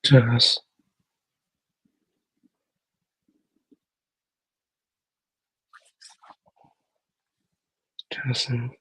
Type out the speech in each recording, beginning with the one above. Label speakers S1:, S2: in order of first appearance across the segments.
S1: Test, testing.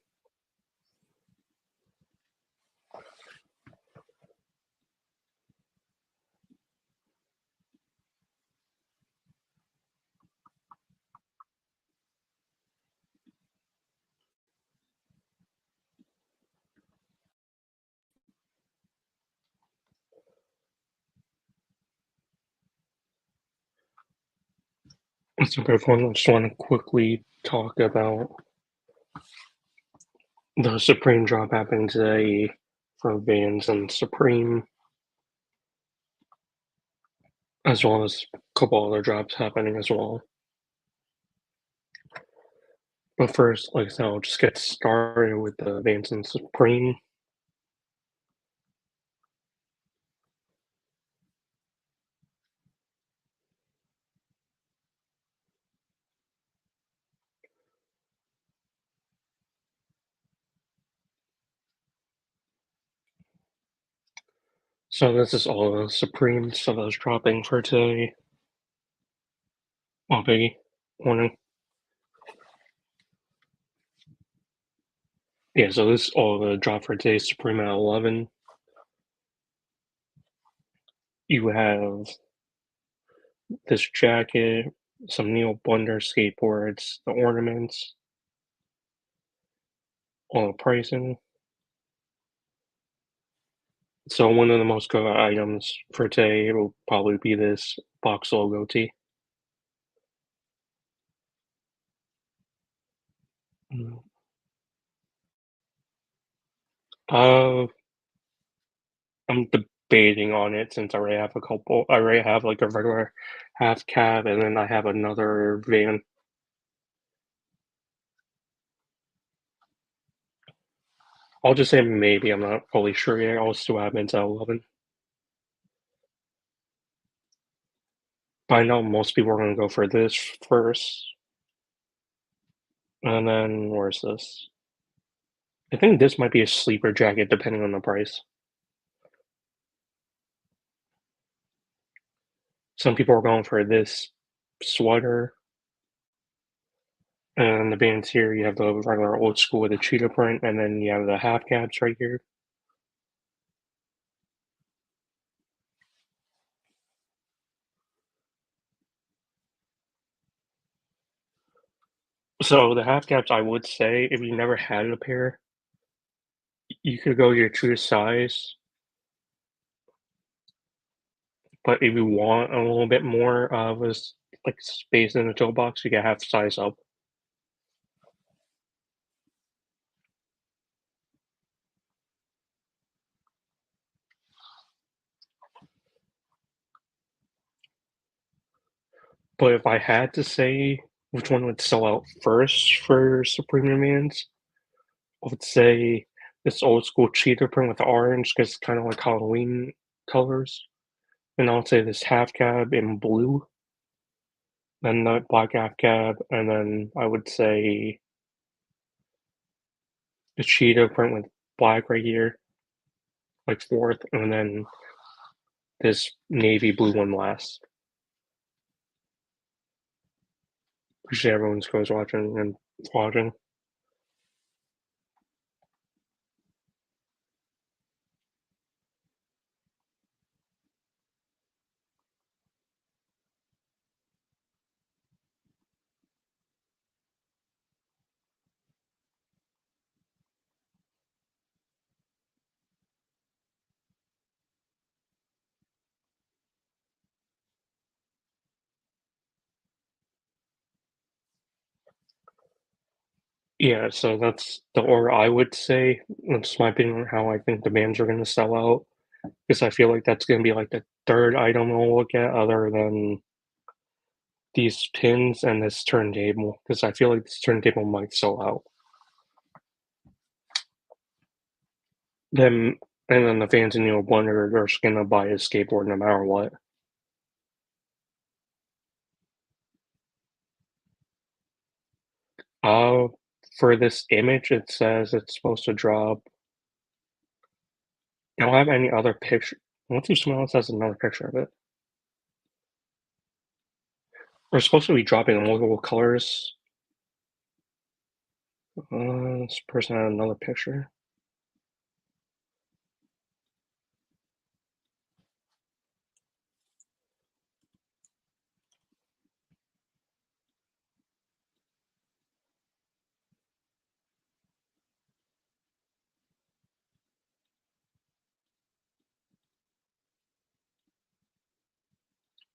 S1: What's up, everyone? I just want to quickly talk about the Supreme drop happening today for Vans and Supreme, as well as a couple other drops happening as well. But first, like I said, I'll just get started with the Vans and Supreme. So this is all the Supreme stuff that's dropping for today. Oh, biggie. Morning. Yeah, so this is all the drop for today. Supreme at 11. You have this jacket, some Neil Blunder skateboards, the ornaments, all the pricing. So one of the most coveted items for today will probably be this box logo tee. Mm. Uh, I'm debating on it since I already have a couple. I already have like a regular half cab, and then I have another van. I'll just say maybe. I'm not fully sure yet. I'll still have into 11. But I know most people are gonna go for this first, and then where's this? I think this might be a sleeper jacket depending on the price. Some people are going for this sweater, and the bands here, you have the regular old school with the cheetah print, and then you have the half caps right here. So the half caps, I would say, if you never had a pair, you could go your true size, But if you want a little bit more of like space in the toolbox, you can have size up. But if I had to say which one would sell out first for Supreme Demands, I would say this old school cheetah print with the orange because it's kind of like Halloween colors. And I would say this half cab in blue, then the black half cab, and then I would say the cheetah print with black right here, like fourth, and then this navy blue one last. Appreciate everyone's goes watching and watching. Yeah, so that's the order I would say. That's my opinion on how I think the bands are gonna sell out. Because I feel like that's gonna be like the third item we'll look at other than these pins and this turntable. Because I feel like this turntable might sell out. Then and then the fans in New Wonder are just gonna buy a skateboard no matter what. Uh, for this image, it says it's supposed to drop. I don't have any other picture. Once you smell, it says another picture of it. We're supposed to be dropping multiple colors. This person had another picture.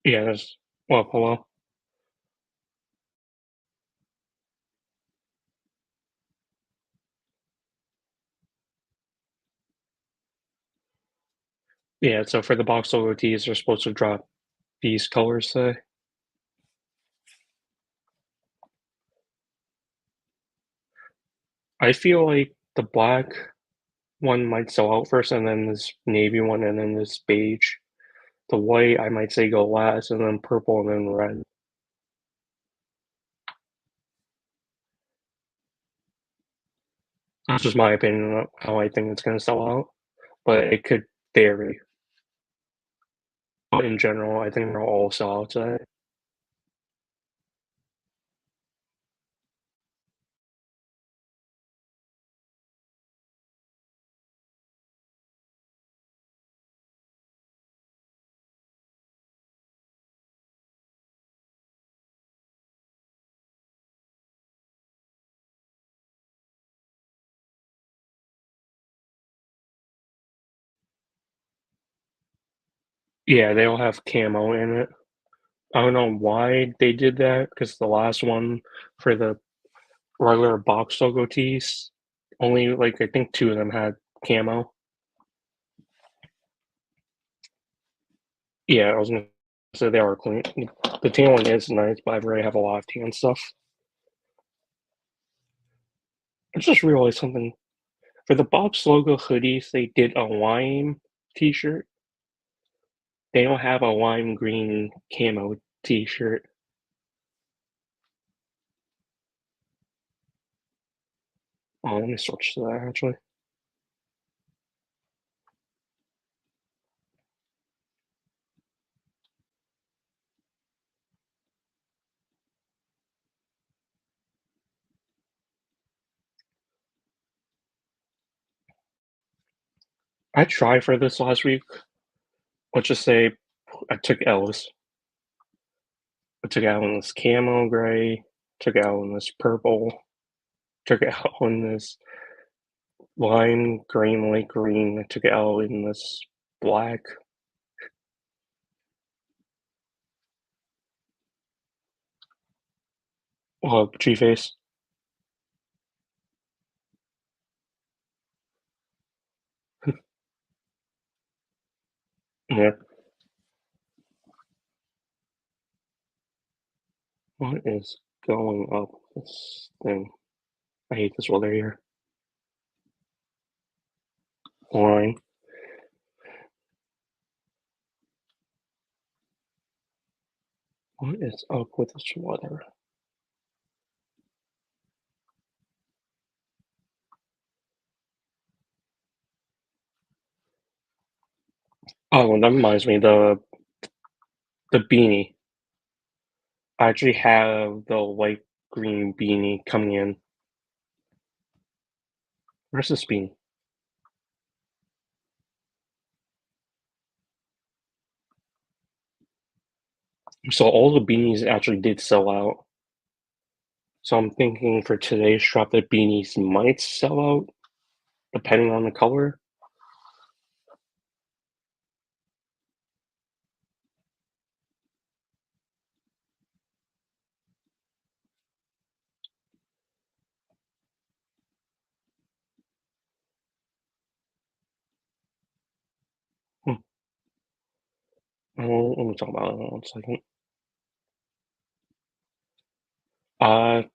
S1: Yeah, there's well, hello. Yeah, so for the box logo tees, they're supposed to drop these colors today. I feel like the black one might sell out first, and then this navy one, and then this beige. The white, I might say go last, and then purple, and then red. That's just my opinion on how I think it's gonna sell out, but it could vary. But in general, I think they'll all sell out today. Yeah, they all have camo in it. I don't know why they did that because the last one for the regular box logo tees, only like I think two of them had camo. Yeah, I was gonna say they are clean. The tan one is nice, but I already have a lot of tan stuff. I just realized something. For the box logo hoodies, they did a lime t-shirt. They don't have a lime green camo t-shirt. Oh, let me switch to that actually. I tried for this last week. Let's just say I took L's. I took out in this camo gray, took out in this purple, took out in this lime green, light green. I took out in this black. G-Face. Yeah. What is going up with this thing? I hate this weather here. Boring. What is up with this weather? Oh, that reminds me, the beanie. I actually have the light green beanie coming in. Where's this beanie? So all the beanies actually did sell out. So I'm thinking for today's drop, the beanies might sell out, depending on the color. Hmm. Oh, let me talk about it in 1 second.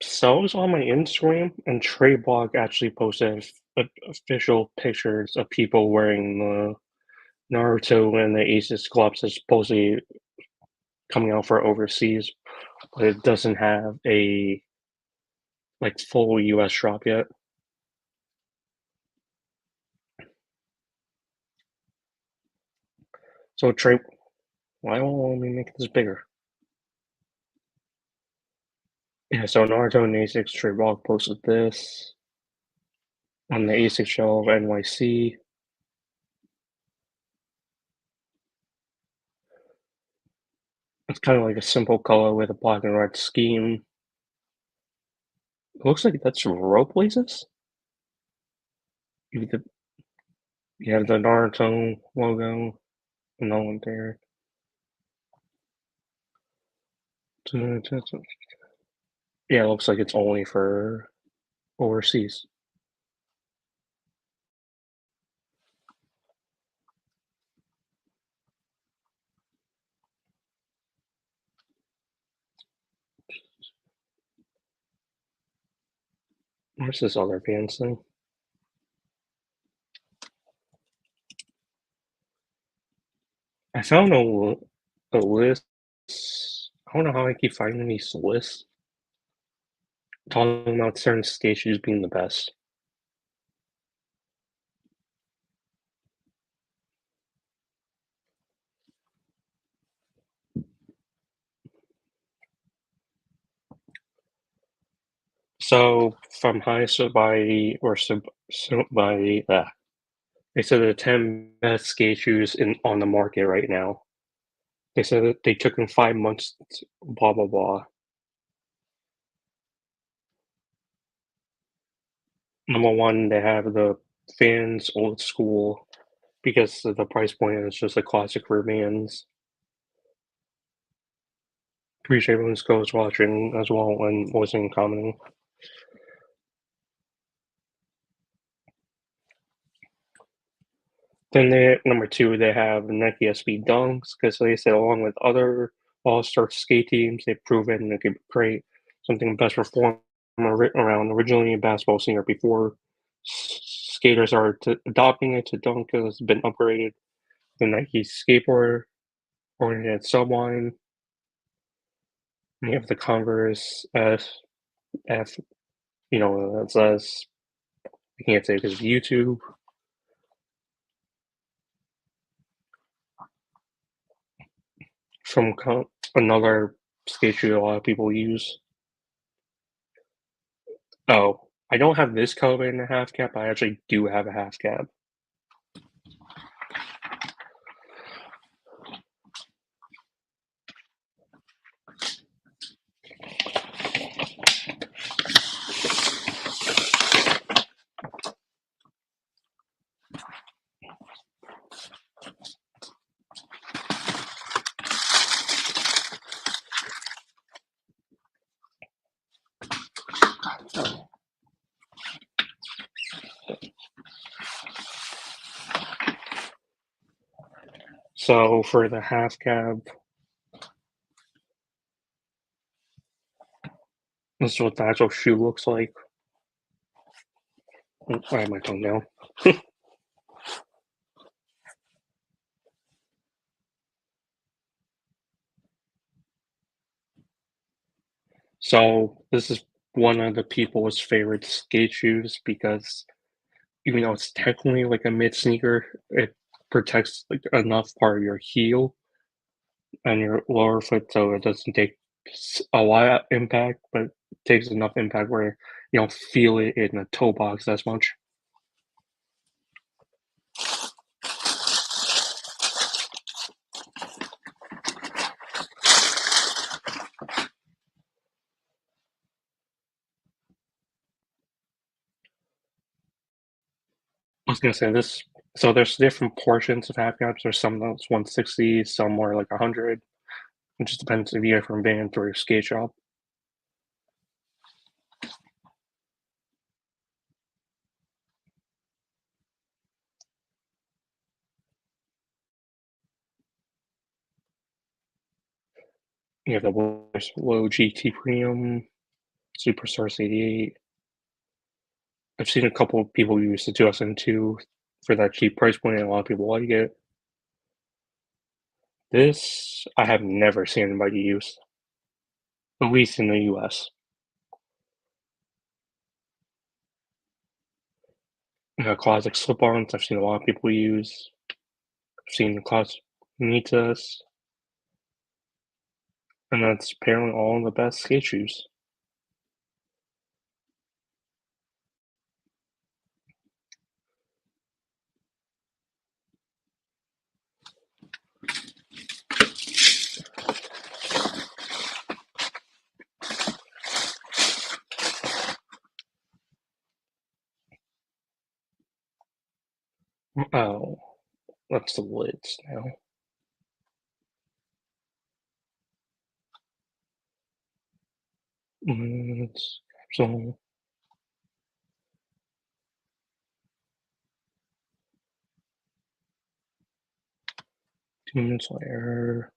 S1: So I was on my Instagram, and Trey Blog actually posted official pictures of people wearing the Naruto and the Aces gloves that's supposedly coming out for overseas, but it doesn't have a like full US drop yet. So Trey, why won't we make this bigger? Yeah, so Naruto and Asics Trey Blog posted this on the Asics show of NYC. It's kind of like a simple color with a black and red scheme. It looks like that's rope laces. You have the Naruto logo, and no one there. Yeah, it looks like it's only for overseas. Where's this other pants thing? I found a list. I don't know how I keep finding these lists talking about certain skate shoes being the best. So from High Sobriety or Sobriety, they said the 10 best skate shoes on the market right now. They said that they took them 5 months. Blah blah blah. Number one, they have the Vans Old School because of the price point is just a classic for Vans. Appreciate everyone's goes watching as well and voicing and commenting. Then they number two, they have the Nike SB Dunks because they said along with other all-star skate teams, they've proven they could create something best perform around originally a basketball senior before skaters are adopting it to dunk has been upgraded. The Nike skateboard oriented subline. And you have the Converse F, that says I can't say because of YouTube. From another skate shoe a lot of people use. Oh, I don't have this color in a half cap. I actually do have a half cap. So for the half cab, this is what the actual shoe looks like. Oh, I have my tongue down. So this is one of the people's favorite skate shoes because even though it's technically like a mid sneaker, it protects like enough part of your heel and your lower foot so it doesn't take a lot of impact, but it takes enough impact where you don't feel it in the toe box as much. I was gonna say this. So there's different portions of half caps. There's some that's 160, some more like 100. It just depends if you get from band or your skate shop. You have the low GT Premium, Superstars 88. I've seen a couple of people use the 2002 for that cheap price point, and a lot of people like it. This I have never seen anybody use, at least in the US. Classic slip-ons, I've seen a lot of people use. I've seen the classic Nitas, and that's apparently all the best skate shoes. Oh, that's the lids now. It's so 2 minutes later.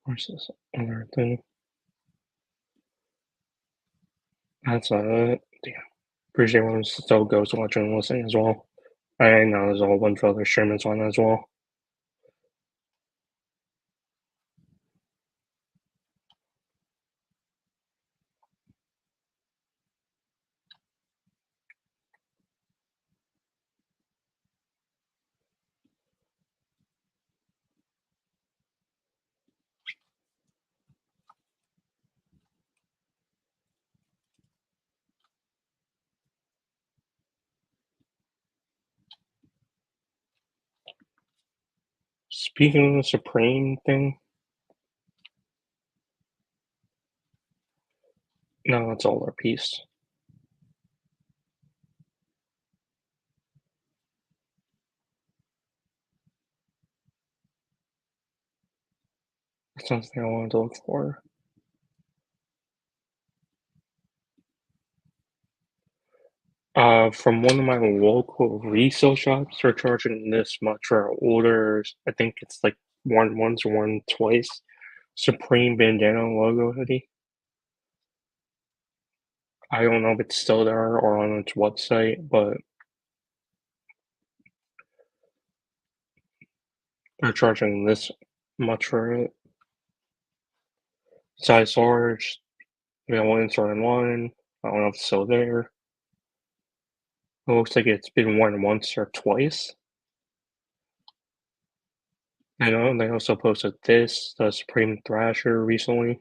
S1: Where's this other thing? That's damn. Appreciate when still goes watching and listening as well. I know there's a whole bunch of other streamers on as well. Speaking of the Supreme thing, no, it's all our piece. That's something I wanted to look for. From one of my local resale shops, they're charging this much for orders. I think it's like one once or one twice. Supreme bandana logo hoodie. I don't know if it's still there or on its website, but they're charging this much for it. Size large, one insert and one. I don't know if it's still there. It looks like it's been worn once or twice. I know they also posted this, the Supreme Thrasher recently.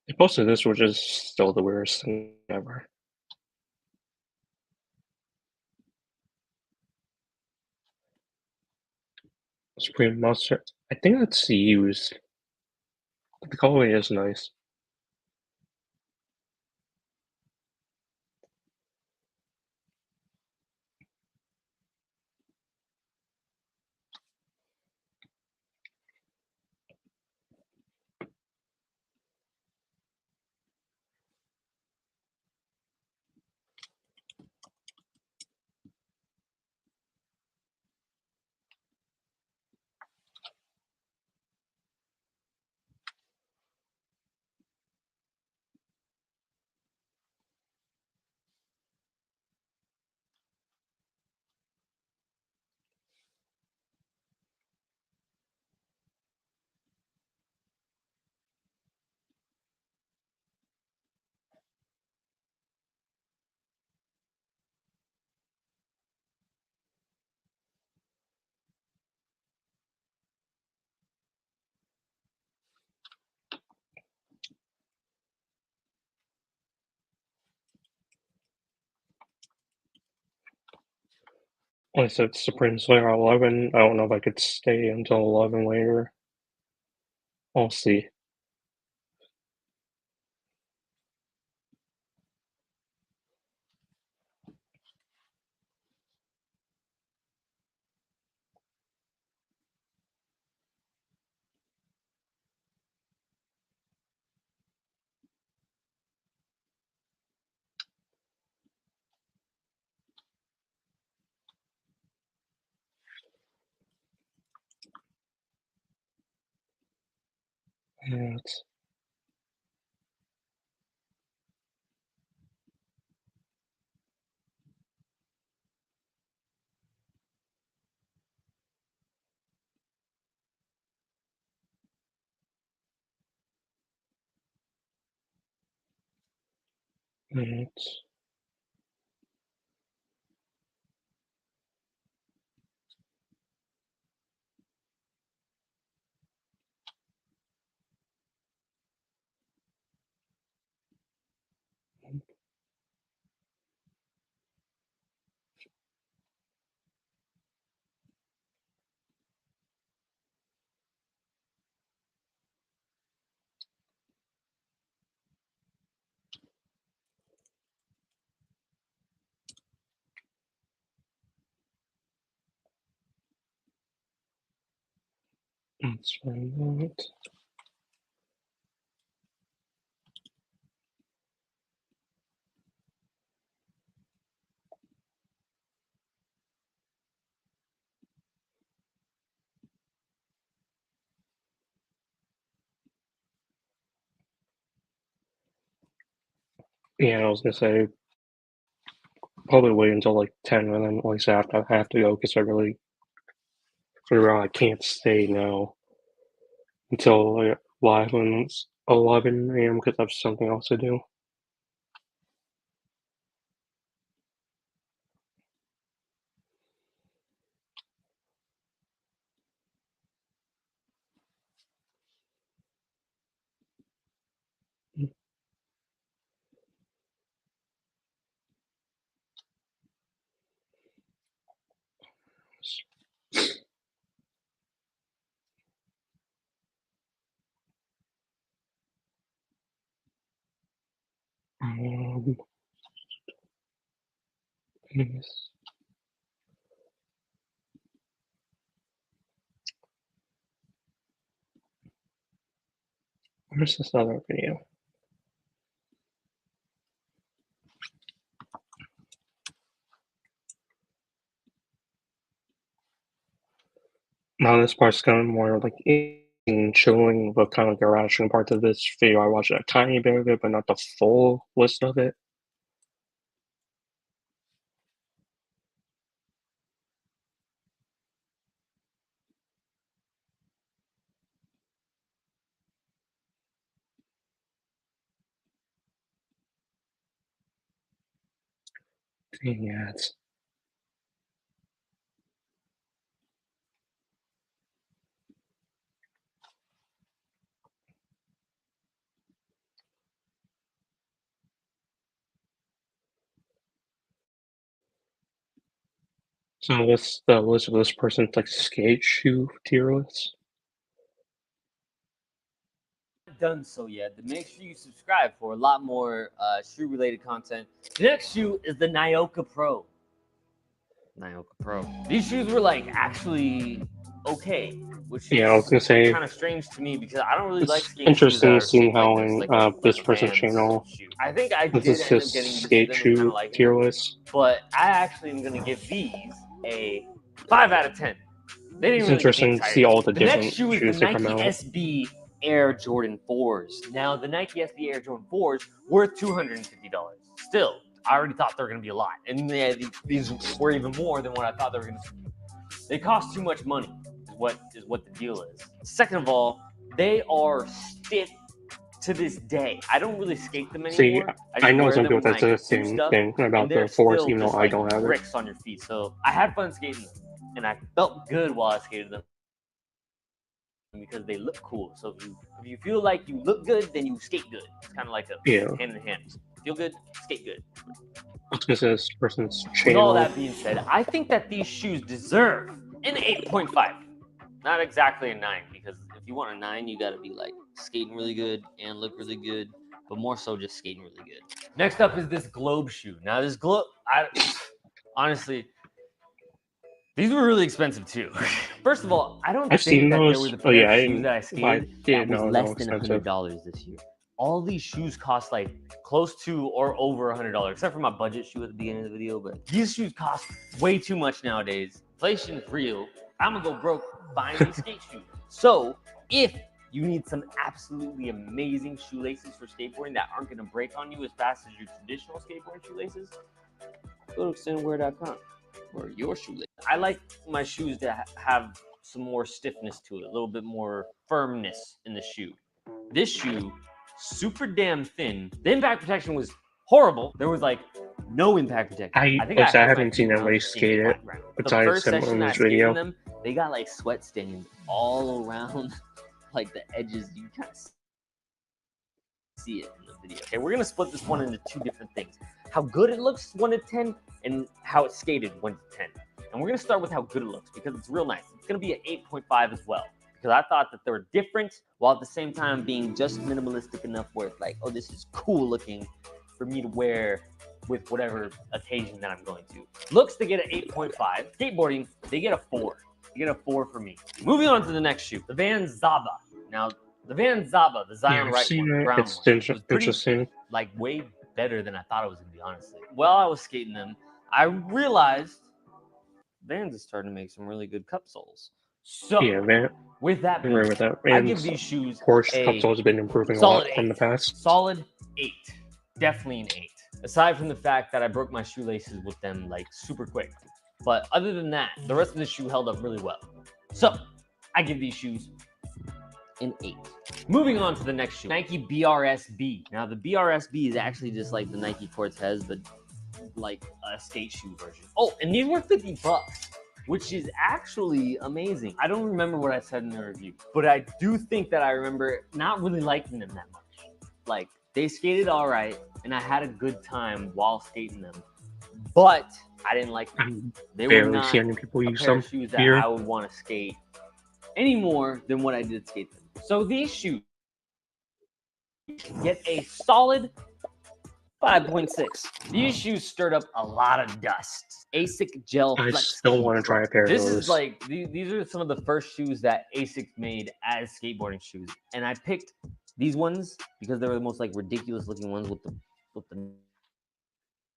S1: They posted this, which is still the weirdest thing ever. Supreme Mustard. I think that's used. The colorway is nice. Like I said, Supreme Slayer 11. I don't know if I could stay until 11 later. I'll see. Yeah, it's let's find that. Yeah, I was gonna say probably wait until like 10, and then like I said, I have to go because I really figure out I can't stay now until like live when it's 11 a.m. because I have something else to do. Um, yes. Where's this other video? Now this part's kind of more like in showing the kind of like irrational parts of this video. I watched a tiny bit of it, but not the full list of it. Yeah, it's so this the list of this person's like skate shoe tier list.
S2: Done so yet, then make sure you subscribe for a lot more shoe related content. The next shoe is the Nyoka Pro. Nyoka Pro. These shoes were like actually okay, which
S1: Yeah, I was
S2: is
S1: gonna say
S2: kind of strange to me because I don't really like
S1: it's
S2: skate shoes that
S1: interesting
S2: are
S1: seeing
S2: shaped like
S1: how
S2: this,
S1: in
S2: like a
S1: this person's
S2: Vans
S1: channel
S2: shoe. I think I
S1: this
S2: did
S1: is
S2: end
S1: his
S2: up getting used to
S1: skate
S2: them and kind
S1: shoe
S2: of liking
S1: tier
S2: them,
S1: list.
S2: but I actually am gonna give these a 5 out of 10. They didn't
S1: It's
S2: really get me
S1: interesting to see
S2: excited.
S1: all the
S2: The next
S1: different
S2: shoe is the
S1: shoes that come
S2: Nike
S1: out.
S2: SB Air Jordan 4s. Now, the Nike SB Air Jordan 4s worth $250. Still, I already thought they were going to be a lot. And these were even more than what I thought they were going to be. They cost too much money, is what the deal is. Second of all, they are stiff to this day. I don't really skate them
S1: See,
S2: anymore. I
S1: I
S2: just
S1: know
S2: wear
S1: some
S2: them
S1: people
S2: when
S1: that
S2: I
S1: say the
S2: do
S1: same
S2: stuff,
S1: thing
S2: and
S1: about
S2: they're
S1: the force,
S2: still
S1: even though
S2: just
S1: I
S2: like
S1: don't have it.
S2: bricks on your feet. So I had fun skating them, and I felt good while I skated them because they look cool. So if you feel like you look good, then you skate good. It's kind of like a
S1: Yeah.
S2: hand in hand. Feel good, skate good.
S1: I was gonna say this person's
S2: With all
S1: channel.
S2: that being said, I think that these shoes deserve an 8.5. Not exactly a 9, because if you want a 9, you got to be like skating really good and look really good, but more so just skating really good. Next up is this Globe shoe. Now this Globe, honestly, these were really expensive too. First of all, I don't
S1: I've
S2: think
S1: seen
S2: that there
S1: those.
S2: was a
S1: Oh
S2: pair
S1: yeah,
S2: of shoes that I skated that
S1: didn't
S2: was
S1: know
S2: less
S1: how
S2: than
S1: expensive.
S2: $100 this year. All these shoes cost like close to or over $100, except for my budget shoe at the beginning of the video. But these shoes cost way too much nowadays. Inflation is real. I'm gonna go broke buying these skate shoes. So if you need some absolutely amazing shoelaces for skateboarding that aren't gonna break on you as fast as your traditional skateboarding shoelaces, go to extendedwear.com or your shoelaces. I like my shoes to have some more stiffness to it, a little bit more firmness in the shoe. This shoe, super damn thin. The impact protection was horrible. There was like no impact protection. I think I hurt my
S1: haven't seen
S2: feet when I
S1: anybody
S2: was skating
S1: skate it.
S2: flat ground.
S1: But
S2: The
S1: I
S2: first
S1: sent one
S2: session
S1: in
S2: that I
S1: this
S2: skated
S1: video.
S2: in them, they got like sweat stains all around, like the edges. You kind of see it in the video. Okay, we're gonna split this one into two different things: how good it looks 1 to 10, and how it's skated 1 to 10. And we're gonna start with how good it looks because it's real nice. It's gonna be an 8.5 as well, because I thought that they were different while at the same time being just minimalistic enough where it's like, oh, this is cool looking for me to wear with whatever occasion that I'm going to. Looks, they get an 8.5. Skateboarding, they get a 4. They get a 4 for me. Moving on to the next shoe, the Van Zaba. Now, the Van Zaba, the Zion
S1: I've
S2: Wright
S1: seen
S2: one,
S1: it.
S2: brown
S1: It's
S2: one, was pretty,
S1: interesting.
S2: like, way better than I thought it was gonna be, honestly. While I was skating them, I realized Vans is starting to make some really good cup soles. So,
S1: Yeah, man.
S2: with that being
S1: Remember
S2: said,
S1: that.
S2: I
S1: And
S2: give these shoes
S1: Porsche
S2: a
S1: Cups has been improving a
S2: solid
S1: lot from the
S2: 8.
S1: past.
S2: Solid 8. Definitely an 8. Aside from the fact that I broke my shoelaces with them like super quick. But other than that, the rest of the shoe held up really well. So, I give these shoes an 8. Moving on to the next shoe, Nike BRSB. Now, the BRSB is actually just like the Nike Cortez, but like a skate shoe version. Oh, and these were $50, which is actually amazing. I don't remember what I said in the review, but I do think that I remember not really liking them that much. Like, they skated all right, and I had a good time while skating them, but I didn't like them. They were
S1: Barely
S2: not
S1: see any people
S2: a
S1: use
S2: pair
S1: them
S2: of shoes that
S1: here.
S2: I would want to skate any more than what I did skate them. So these shoes get a solid 5.6. These shoes stirred up a lot of dust. ASIC Gel
S1: I
S2: Flex
S1: still
S2: Key
S1: want to try a pair of
S2: This
S1: those.
S2: is like, these are some of the first shoes that ASIC made as skateboarding shoes. And I picked these ones because they were the most like ridiculous looking ones with the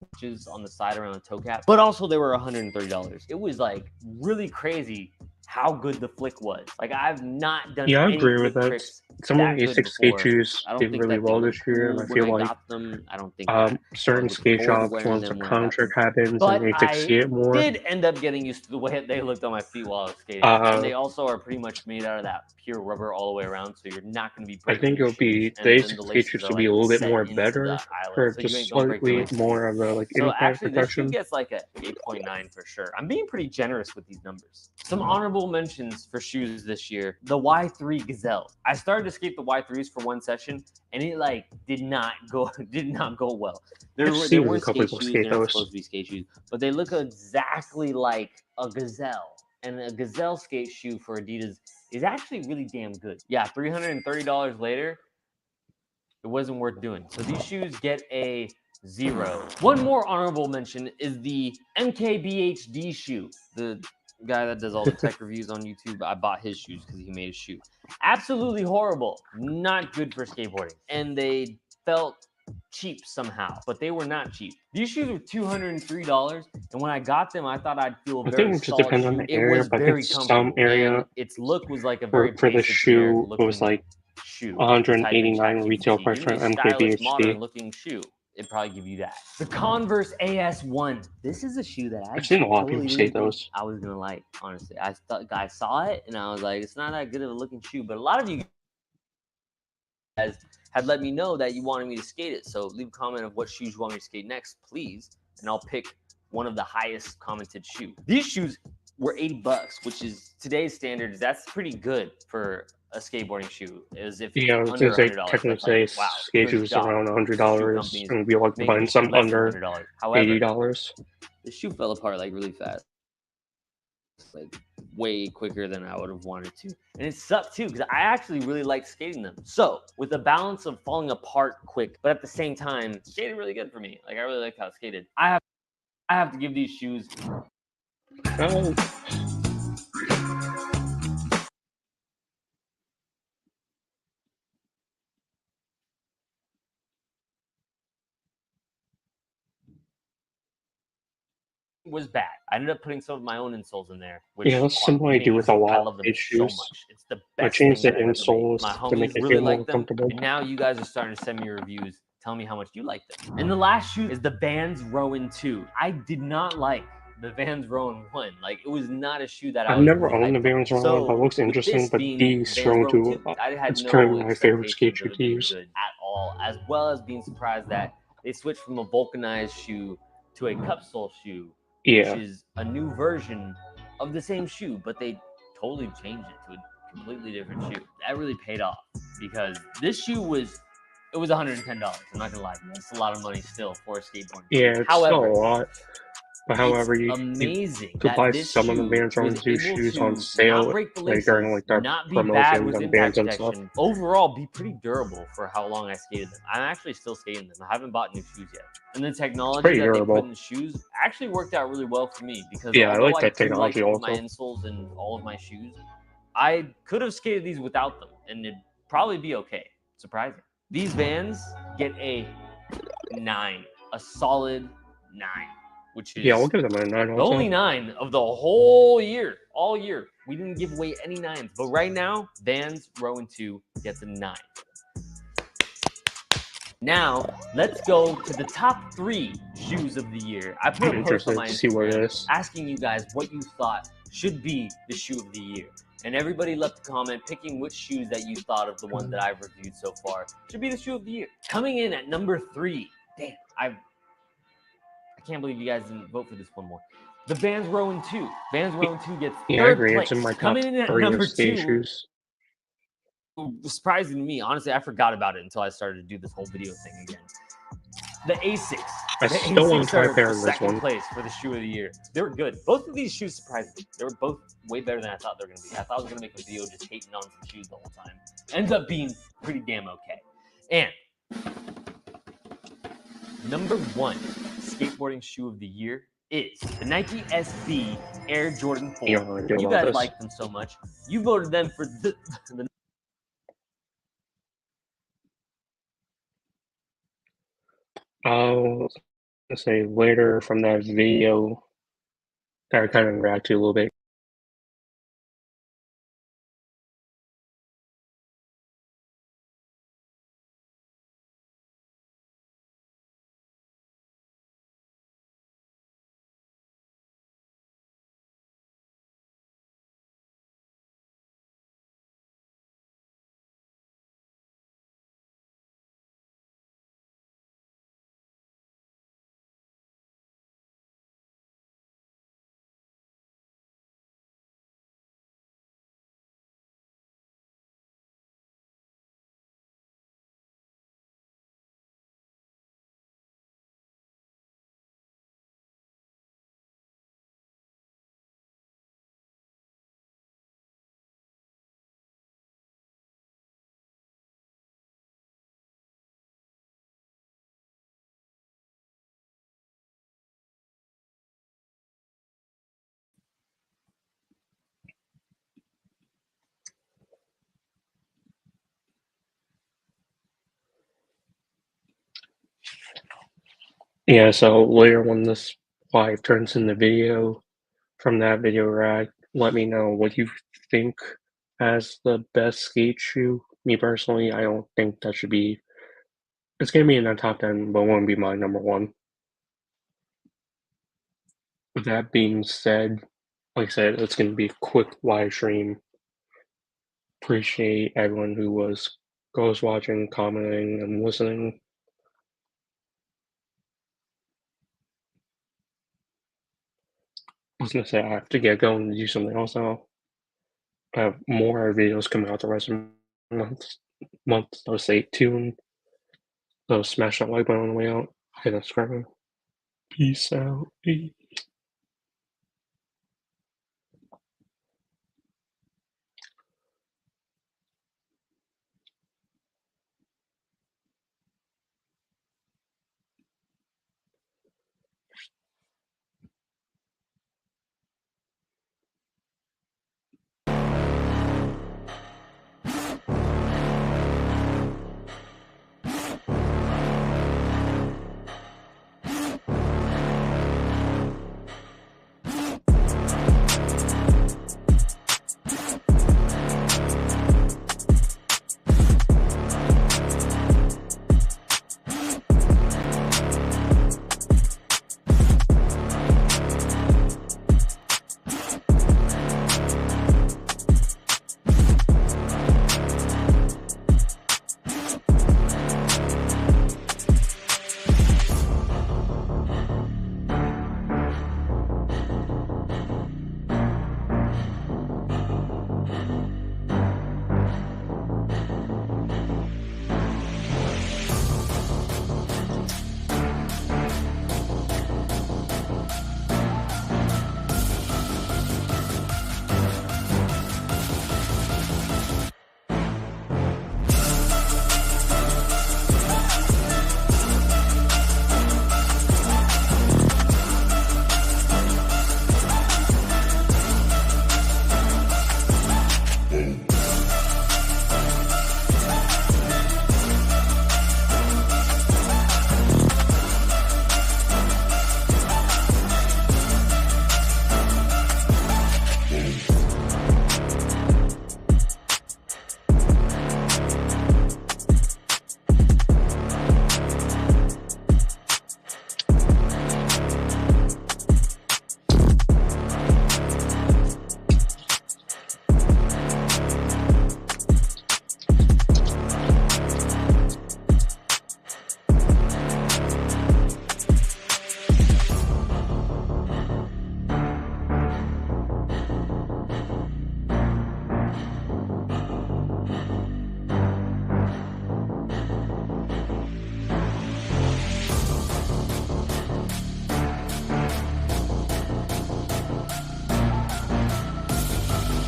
S2: notches on the side around the toe cap. But also they were $130. It was like really crazy how good the flick was. Like, I've not done
S1: I
S2: any
S1: agree with
S2: flick
S1: that.
S2: tricks
S1: Some of
S2: that
S1: the
S2: good
S1: A6 skate
S2: before.
S1: shoes
S2: I don't
S1: did
S2: think
S1: really
S2: that they
S1: well
S2: were
S1: this year, and
S2: cool
S1: I
S2: when
S1: feel
S2: I
S1: like
S2: got them. I don't think that
S1: certain
S2: was
S1: skate
S2: looking forward to
S1: shops
S2: wearing
S1: want
S2: them
S1: some
S2: when I got
S1: contract
S2: them.
S1: happens,
S2: But
S1: and A6 see it more.
S2: did end up getting used to the way they looked on my feet while I was skating. And they also are pretty much made out of that pure rubber all the way around, so you're not going to be
S1: I
S2: breaking
S1: think
S2: your
S1: it'll be
S2: shoes.
S1: the
S2: And
S1: A6
S2: then the
S1: skate
S2: laces
S1: shoes
S2: are
S1: will be
S2: like
S1: a little bit
S2: set
S1: more
S2: into
S1: better,
S2: the
S1: or
S2: eyelet, so you
S1: just
S2: ain't gonna break the
S1: slightly
S2: laces.
S1: more of a like
S2: So
S1: impact
S2: actually, this shoe
S1: protection.
S2: gets like a 8.9 for sure. I'm being pretty generous with these numbers. Some honorable mentions for shoes this year: the Y3 Gazelle. I started to skate the Y3s for one session, and it like did not go well. They
S1: I've
S2: weren't
S1: seen a couple
S2: skate
S1: people
S2: shoes.
S1: skate
S2: They're not
S1: those.
S2: supposed to be skate shoes, but they look exactly like a Gazelle. And a Gazelle skate shoe for Adidas is actually really damn good. Yeah, $330 later, it wasn't worth doing. So these shoes get a 0. One more honorable mention is the MKBHD shoe. The guy that does all the tech reviews on YouTube, I bought his shoes because he made a shoe. Absolutely horrible. Not good for skateboarding. And they felt cheap somehow, but they were not cheap. These shoes were $203, and when I got them, I thought I'd feel a
S1: I
S2: very
S1: think it just
S2: solid
S1: depends on
S2: shoe.
S1: the
S2: It
S1: area,
S2: was
S1: but I
S2: very
S1: think some
S2: comfortable,
S1: area
S2: and its look was like a very
S1: for the
S2: basic, generic
S1: shoe, it was
S2: looking
S1: like
S2: shoe.
S1: $189
S2: ChatGPT,
S1: retail price
S2: give
S1: for
S2: me a
S1: an
S2: stylish, modern
S1: MKBHD.
S2: looking shoe. It'd probably give you that. The Converse AS1. This is a shoe that I
S1: I've seen a lot of
S2: totally
S1: people
S2: didn't
S1: skate those.
S2: think I was gonna like. Honestly, I thought guys saw it and I was like, it's not that good of a looking shoe. But a lot of you guys had let me know that you wanted me to skate it. So leave a comment of what shoes you want me to skate next, please, and I'll pick one of the highest commented shoes. These shoes were $80, which is today's standards. That's pretty good for a skateboarding shoe is if it's
S1: Yeah, I was
S2: under
S1: gonna say
S2: $100.
S1: technically
S2: That's like,
S1: today
S2: wow,
S1: skate
S2: good
S1: shoes
S2: job,
S1: around
S2: shoe
S1: $100,
S2: companies
S1: and we like to
S2: making
S1: find some
S2: less than
S1: under
S2: $100. However,
S1: $80.
S2: the shoe fell apart like really fast, like way quicker than I would have wanted to, and it sucked too because I actually really liked skating them. So with the balance of falling apart quick, but at the same time skated really good for me. Like I really liked how it skated. I have to give these shoes.
S1: Oh,
S2: Was bad. I ended up putting some of my own insoles in there,
S1: yeah,
S2: which
S1: that's
S2: are
S1: something I do with a
S2: amazing. I
S1: lot of
S2: love them
S1: skate
S2: so
S1: shoes.
S2: much. It's the
S1: I
S2: best
S1: change
S2: thing
S1: the
S2: that I've ever made.
S1: insoles
S2: My
S1: to make
S2: homies
S1: it
S2: really
S1: feel more
S2: like them,
S1: comfortable.
S2: and now you guys are starting to send me reviews. Tell me how much you like them. And the last shoe is the Vans Rowan 2. I did not like the Vans Rowan 1. Like it was not a shoe that I
S1: I've
S2: was
S1: never
S2: really
S1: owned the
S2: hyped on.
S1: Vans Rowan one, but it
S2: So
S1: looks
S2: with
S1: interesting.
S2: this
S1: But
S2: being
S1: these
S2: Vans
S1: thrown
S2: Rowan
S1: to
S2: 2, I had
S1: it's currently
S2: no
S1: my favorite skate
S2: expectations
S1: shoe
S2: of it
S1: to
S2: being
S1: use.
S2: good at all, as well as being surprised that they switched from a vulcanized shoe to a cup sole shoe, which
S1: Yeah,
S2: is a new version of the same shoe, but they totally changed it to a completely different shoe. That really paid off because this shoe was $110. I'm not gonna lie to you, that's a lot of money still for a skateboarding shoe.
S1: yeah, it's still
S2: However,
S1: a lot. But
S2: it's
S1: however, you
S2: amazing
S1: could buy
S2: that this
S1: some of the
S2: shoe
S1: Vans
S2: was
S1: Rowan 2
S2: able
S1: shoes on
S2: to not
S1: sale,
S2: break the
S1: like during
S2: laces,
S1: like their
S2: not be bad
S1: promotions
S2: with
S1: on
S2: impact
S1: Vans and stuff.
S2: protection, overall be pretty durable for how long I skated them. I'm actually still skating them. I haven't bought new shoes yet. And the
S1: It's
S2: technology
S1: pretty
S2: that they put
S1: durable.
S2: in the shoes actually worked out really well for me because
S1: Yeah, I
S2: although
S1: like
S2: I
S1: that
S2: do like
S1: technology
S2: to put my
S1: also.
S2: insoles in all of my shoes, I could have skated these without them and it'd probably be okay. Surprising. These Vans get a 9, a solid 9, which
S1: Yeah, I'll
S2: is
S1: give them a 9
S2: the only
S1: also.
S2: 9 of the whole year, all year. We didn't give away any 9s, but right now, Vans Rowan 2 gets a 9. Now, let's go to the top 3 shoes of the year. I put
S1: I'm
S2: a post on
S1: interested
S2: my
S1: to see what it
S2: Instagram
S1: is.
S2: asking you guys what you thought should be the shoe of the year. And everybody left a comment picking which shoes that you thought of the ones that I've reviewed so far should be the shoe of the year. Coming in at number 3. Damn, I can't believe you guys didn't vote for this one more. The Vans Rowan 2. Vans Rowan 2 gets
S1: Yeah, I
S2: third
S1: agree.
S2: place.
S1: It's in my top
S2: Coming in at
S1: 3 of
S2: number
S1: skate
S2: 2,
S1: shoes.
S2: surprising to me, honestly, I forgot about it until I started to do this whole video thing again. The Asics.
S1: I
S2: The
S1: still want to
S2: Asics
S1: try a
S2: are
S1: pair
S2: the
S1: of this
S2: second
S1: one.
S2: place for the shoe of the year. They were good. Both of these shoes surprised me. They were both way better than I thought they were going to be. I thought I was going to make a video just hating on some shoes the whole time. Ends up being pretty damn okay. And number 1 skateboarding shoe of the year is the Nike SB Air Jordan 4.
S1: You know how I feel
S2: You
S1: about
S2: guys
S1: this.
S2: like them so much. You voted them for the
S1: I'll say later from that video that I kind of react to a little bit. Yeah, so later when this live turns into video, from that video react, let me know what you think as the best skate shoe. Me personally, I don't think that should be. It's gonna be in the top 10, but won't be my number one. With that being said, like I said, it's gonna be a quick live stream. Appreciate everyone who goes watching, commenting, and listening. I was gonna say I have to get going to do something else now. have more videos coming out the rest of the month. So stay tuned. So smash that like button on the way out. Hit subscribe. Peace out.